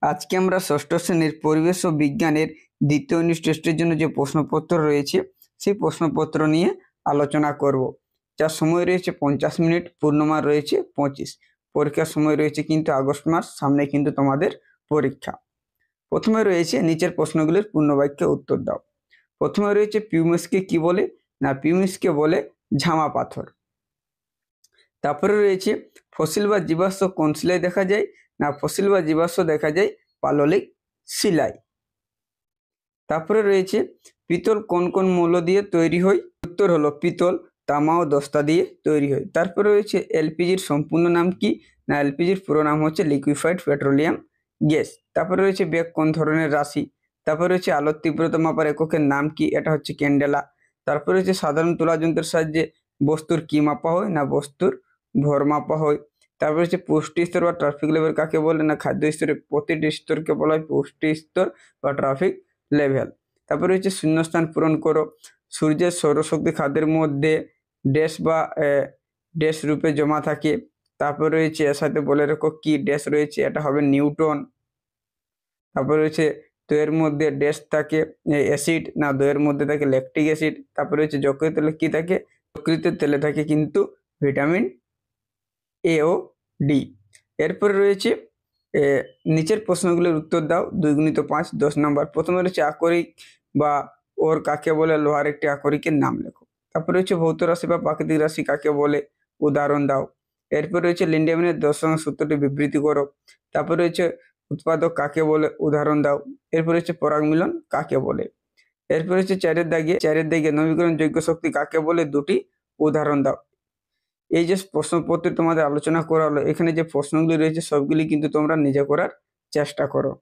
আজকে আমরা ষষ্ঠ শ্রেণীর পরিবেশ ও বিজ্ঞানের দ্বিতীয় ইউনিট টেস্টের জন্য যে প্রশ্নপত্র রয়েছে সেই প্রশ্নপত্র নিয়ে আলোচনা করব। যার সময় রয়েছে 50 মিনিট, পূর্ণমান রয়েছে 25। পরীক্ষার সময় রয়েছে কিন্তু আগস্ট মাস, সামনে কিন্তু তোমাদের পরীক্ষা। প্রথমে রয়েছে নিচের প্রশ্নগুলির পূর্ণবাক্যে উত্তর দাও। প্রথমে রয়েছে পিউমিসকে কি বলে? না, পিউমিসকে বলে ঝামা পাথর। তারপরে রয়েছে ফসিল বা জীবাশ্ম কোন শিলায় দেখা যায়? না, ফসিল বা জীবাশ্ম দেখা যায় পাললিক শিলায়। তারপরে রয়েছে পিতল কোন কোন মৌল দিয়ে তৈরি হয়? উত্তর হলো পিতল, তামা ও দস্তা দিয়ে তৈরি হয়। তারপরে রয়েছে এলপিজির সম্পূর্ণ নাম কি? না, এলপিজির পুরো নাম হচ্ছে লিকুইফাইড পেট্রোলিয়াম গ্যাস। তারপরে রয়েছে বেগ কোন ধরনের রাশি? তারপরে রয়েছে আলোর তীব্রতা মাপার এককের নাম কি? এটা হচ্ছে ক্যান্ডেলা। তারপরে রয়েছে সাধারণ তুলা যন্ত্রের সাহায্যে বস্তুর কি মাপা হয়? না, বস্তুর ভর মাপা হয়। তারপরে হচ্ছে পুষ্টি স্তর বা ট্রাফিক লেভেল কাকে বলে? না, খাদ্য স্তরের প্রতিটি স্তরকে বলা হয় পুষ্টি স্তর বা ট্রাফিক লেভেল। তারপরে হচ্ছে শূন্যস্থান পূরণ করো। সূর্যের সৌরশক্তি খাদ্যের মধ্যে ড্যাশ বা ড্যাশ রূপে জমা থাকে। তারপর রয়েছে এর সাথে বলে রাখো কি ড্যাশ রয়েছে, এটা হবে নিউটন। তারপর রয়েছে দইয়ের মধ্যে ড্যাশ থাকে অ্যাসিড, না দইয়ের মধ্যে থাকে ল্যাকটিক অ্যাসিড। তারপরে রয়েছে যকৃৎ তেলে কি থাকে? যকৃতের তেলে থাকে কিন্তু ভিটামিন এ ও ডি। এরপরে রয়েছে নিচের প্রশ্নগুলোর উত্তর দাও। 2 গুণিত 5, 10 নম্বর। প্রথমে রয়েছে আকরিক বা ওর কাকে বলে? লোহার একটি আকরিকের নাম লেখো। তারপরে রয়েছে ভৌত রাশি বা প্রাকৃতিক রাশি কাকে বলে? উদাহরণ দাও। এরপর রয়েছে লিন্ডেম্যানের দর্শন সূত্রটি বিবৃতি করো। তারপর রয়েছে উৎপাদক কাকে বলে? উদাহরণ দাও। এরপর হচ্ছে পরাগ মিলন কাকে বলে? এরপর হচ্ছে চারের দাগে নবীকরণযোগ্য শক্তি কাকে বলে? 2টি উদাহরণ দাও। এই যে প্রশ্নপত্রে তোমাদের আলোচনা করা হলো, এখানে যে প্রশ্নগুলি রয়েছে সবগুলি কিন্তু তোমরা নিজে করার চেষ্টা করো।